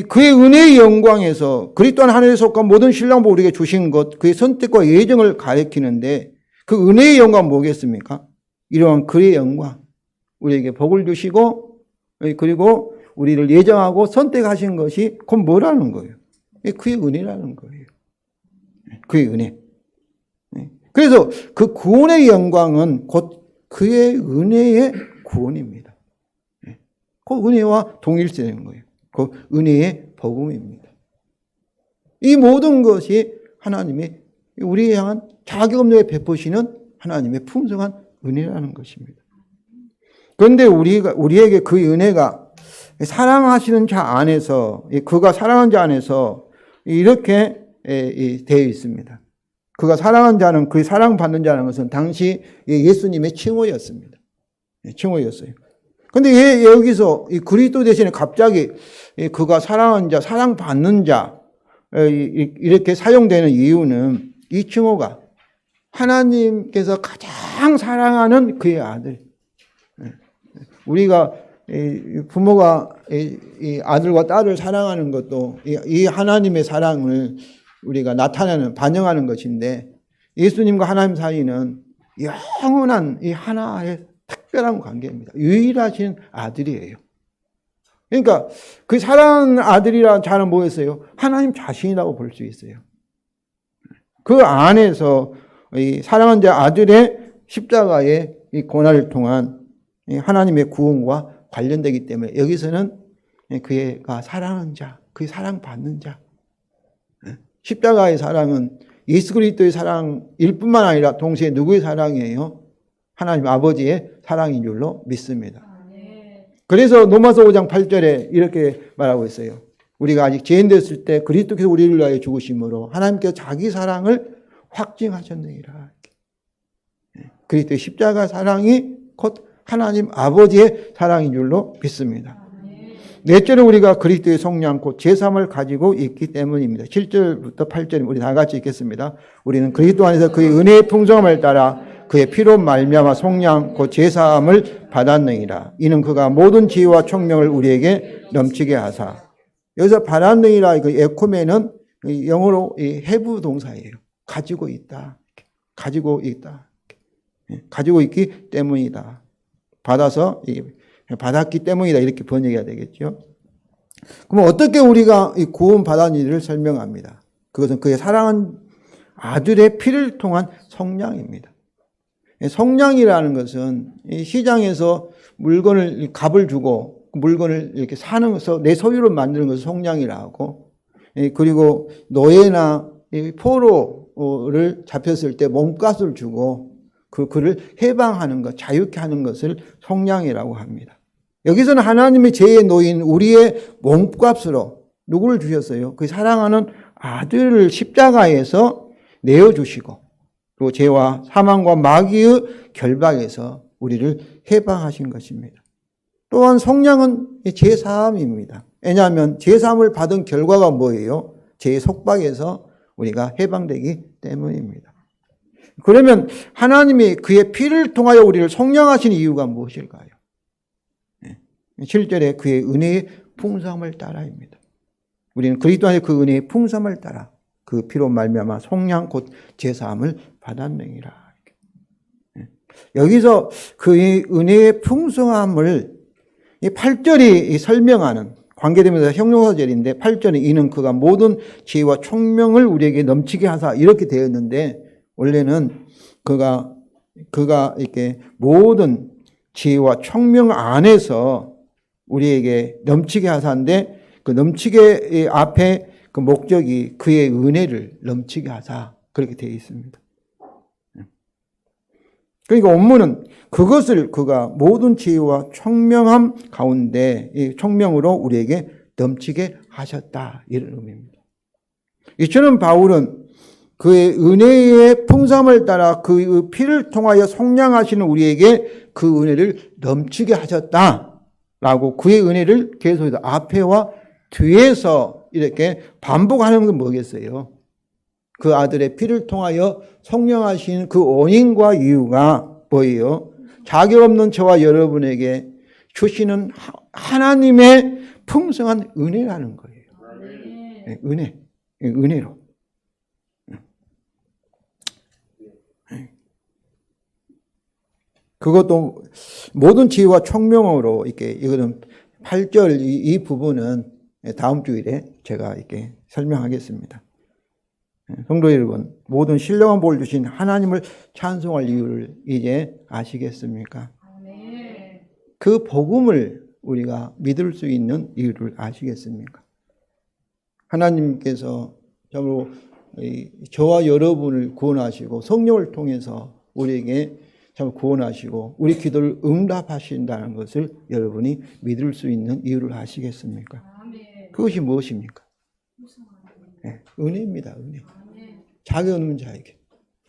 그의 은혜의 영광에서 그리스도 안에 하나님에 속한 모든 신랑보 우리에게 주신 것, 그의 선택과 예정을 가리키는데 그 은혜의 영광은 뭐겠습니까? 이러한 그의 영광, 우리에게 복을 주시고 그리고 우리를 예정하고 선택하신 것이 곧 뭐라는 거예요? 그의 은혜라는 거예요. 그의 은혜. 그래서 그 구원의 영광은 곧 그의 은혜의 구원입니다. 그 은혜와 동일시되는 거예요. 그 은혜의 복음입니다. 이 모든 것이 하나님이 우리에 향한 자격 없는 베푸시는 하나님의 풍성한 은혜라는 것입니다. 그런데 우리에게 그 은혜가 사랑하시는 자 안에서, 그가 사랑하는 자 안에서 이렇게 되어 있습니다. 그가 사랑하는 자는, 그 사랑받는 자라는 것은 당시 예수님의 칭호였습니다. 칭호였어요. 근데 여기서 그리스도 대신에 갑자기 그가 사랑하는 자, 사랑받는 자, 이렇게 사용되는 이유는 이 칭호가 하나님께서 가장 사랑하는 그의 아들. 우리가 부모가 아들과 딸을 사랑하는 것도 이 하나님의 사랑을 우리가 나타내는, 반영하는 것인데 예수님과 하나님 사이는 영원한 이 하나의 특별한 관계입니다. 유일하신 아들이에요. 그러니까 그 사랑하는 아들이라는 자는 뭐였어요? 하나님 자신이라고 볼 수 있어요. 그 안에서 이 사랑하는 자 아들의 십자가의 이 고난을 통한 하나님의 구원과 관련되기 때문에 여기서는 그가 사랑하는 자, 그의 사랑받는 자. 십자가의 사랑은 예수 그리스도의 사랑일 뿐만 아니라 동시에 누구의 사랑이에요? 하나님 아버지의 사랑인 줄로 믿습니다. 그래서 로마서 5장 8절에 이렇게 말하고 있어요. 우리가 아직 죄인 됐을 때 그리스도께서 우리를 위하여 죽으심으로 하나님께서 자기 사랑을 확증하셨느니라. 그리스도의 십자가 사랑이 곧 하나님 아버지의 사랑인 줄로 믿습니다. 넷째로 우리가 그리스도의 속량 곧 제3을 가지고 있기 때문입니다. 7절부터 8절 우리 다 같이 읽겠습니다. 우리는 그리스도 안에서 그의 은혜의 풍성함을 따라 그의 피로 말미암아 속량 곧 제3을 받았느니라. 이는 그가 모든 지혜와 총명을 우리에게 넘치게 하사. 여기서 받았느니라 그 에코메는 영어로 해부 동사예요. 가지고 있다. 가지고 있다. 가지고 있기 때문이다. 받았기 때문이다. 이렇게 번역해야 되겠죠. 그럼 어떻게 우리가 이 구원 받았는지를 설명합니다. 그것은 그의 사랑한 아들의 피를 통한 속량입니다. 속량이라는 것은 시장에서 물건을 값을 주고 물건을 이렇게 사는 것서 내 소유로 만드는 것을 속량이라고, 그리고 노예나 포로를 잡혔을 때 몸값을 주고 그를 해방하는 것, 자유케 하는 것을 속량이라고 합니다. 여기서는 하나님의 죄의 노인 우리의 몸값으로 누구를 주셨어요? 그 사랑하는 아들을 십자가에서 내어주시고 그리고 죄와 사망과 마귀의 결박에서 우리를 해방하신 것입니다. 또한 속량은 죄사함입니다. 왜냐하면 죄사함을 받은 결과가 뭐예요? 죄의 속박에서 우리가 해방되기 때문입니다. 그러면 하나님이 그의 피를 통하여 우리를 속량하신 이유가 무엇일까요? 7절에 그의 은혜의 풍성함을 따라입니다. 우리는 그리스도 안에 그 은혜의 풍성함을 따라 그 피로 말미암아 속량 곧 제사함을 받았느니라. 여기서 그의 은혜의 풍성함을 8절이 설명하는, 관계되면서 형용사절인데 8절은 이는 그가 모든 지혜와 총명을 우리에게 넘치게 하사 이렇게 되었는데, 원래는 그가 이렇게 모든 지혜와 총명 안에서 우리에게 넘치게 하사인데, 그 넘치게 앞에 그 목적이 그의 은혜를 넘치게 하사, 그렇게 되어 있습니다. 그러니까 원문은 그것을 그가 모든 지혜와 총명함 가운데 이 총명으로 우리에게 넘치게 하셨다, 이런 의미입니다. 이처럼 바울은 그의 은혜의 풍성함을 따라 그 피를 통하여 속량하시는 우리에게 그 은혜를 넘치게 하셨다라고 그의 은혜를 계속해서 앞에와 뒤에서 이렇게 반복하는 건 뭐겠어요? 그 아들의 피를 통하여 성령하신 그 원인과 이유가 뭐예요? 자격 없는 저와 여러분에게 주시는 하나님의 풍성한 은혜라는 거예요. 은혜. 은혜로. 그것도 모든 지혜와 총명으로 이렇게 이거는 8절 이 부분은 다음 주일에 제가 이렇게 설명하겠습니다. 성도 여러분, 모든 신령한 복을 주신 하나님을 찬송할 이유를 이제 아시겠습니까? 그 복음을 우리가 믿을 수 있는 이유를 아시겠습니까? 하나님께서 정말로 저와 여러분을 구원하시고 성령을 통해서 우리에게 참 구원하시고 우리 기도를 응답하신다는 것을 여러분이 믿을 수 있는 이유를 아시겠습니까? 그것이 무엇입니까? 네, 은혜입니다. 은혜. 자격 없는 자에게,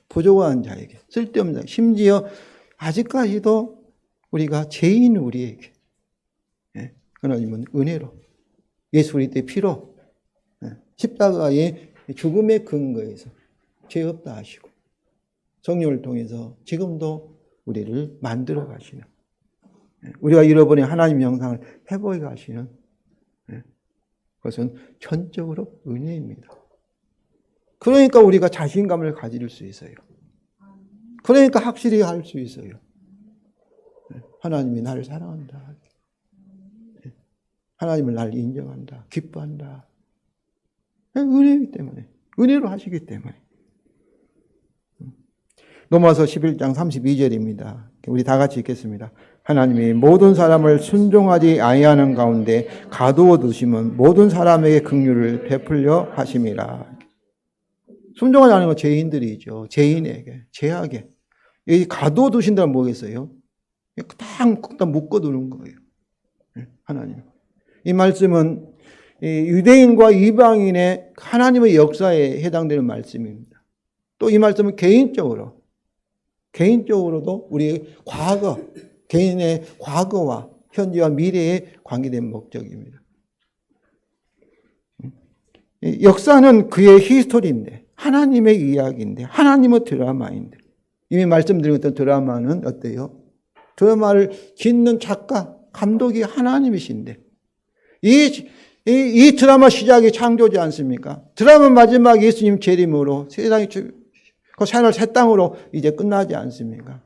부족한 자에게, 쓸데없는 자에게, 심지어 아직까지도 우리가 죄인 우리에게 하나님은 은혜로 예수 그리스도의 피로 십자가의 죽음의 근거에서 죄 없다 하시고 성령을 통해서 지금도 우리를 만들어 가시는, 우리가 잃어버린 하나님의 형상을 회복해 가시는 그것은 전적으로 은혜입니다. 그러니까 우리가 자신감을 가질 수 있어요. 그러니까 확실히 할 수 있어요. 하나님이 나를 사랑한다. 하나님을 나를 인정한다. 기뻐한다. 은혜이기 때문에. 은혜로 하시기 때문에. 로마서 11장 32절입니다. 우리 다 같이 읽겠습니다. 하나님이 모든 사람을 순종하지 아니하는 가운데 가두어 두심은 모든 사람에게 긍휼을 베풀려 하심이라. 순종하지 않는 건 죄인들이죠. 죄인에게, 죄악에. 이 가두어 두신다면 뭐겠어요? 딱 묶어두는 거예요. 하나님. 이 말씀은 유대인과 이방인의 하나님의 역사에 해당되는 말씀입니다. 또 이 말씀은 개인적으로도 우리의 과거, 개인의 과거와 현재와 미래에 관계된 목적입니다. 역사는 그의 히스토리인데, 하나님의 이야기인데, 하나님의 드라마인데, 이미 말씀드린 어떤 드라마는 어때요? 드라마를 짓는 작가, 감독이 하나님이신데, 이 드라마 시작이 창조지 않습니까? 드라마 마지막 예수님 재림으로 세상이 그 하늘 새 땅으로 이제 끝나지 않습니까?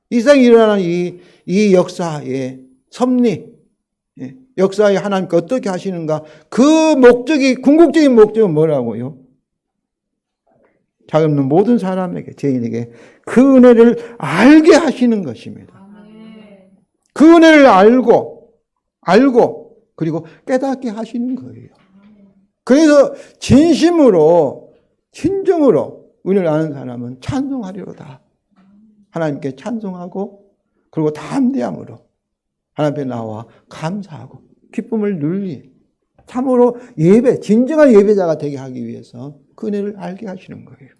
이 세상에 일어나는 이 역사의 섭리, 역사에 하나님께 어떻게 하시는가? 그 목적이, 궁극적인 목적은 뭐라고요? 자격 없는 모든 사람에게, 죄인에게 그 은혜를 알게 하시는 것입니다. 그 은혜를 알고, 그리고 깨닫게 하시는 거예요. 그래서 진정으로 은혜를 아는 사람은 찬송하리로다. 하나님께 찬송하고, 그리고 담대함으로 하나님 앞에 나와 감사하고 기쁨을 누리, 참으로 진정한 예배자가 되게 하기 위해서 그 은혜를 알게 하시는 거예요.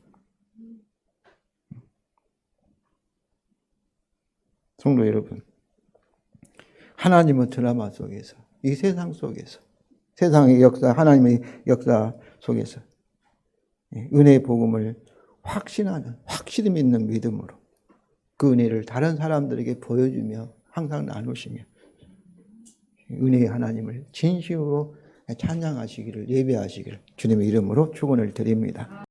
성도 여러분, 하나님의 드라마 속에서, 이 세상 속에서, 세상의 역사, 하나님의 역사 속에서 은혜의 복음을 확실히 믿는 믿음으로 그 은혜를 다른 사람들에게 보여주며 항상 나누시며 은혜의 하나님을 진심으로 찬양하시기를, 예배하시기를 주님의 이름으로 축원을 드립니다.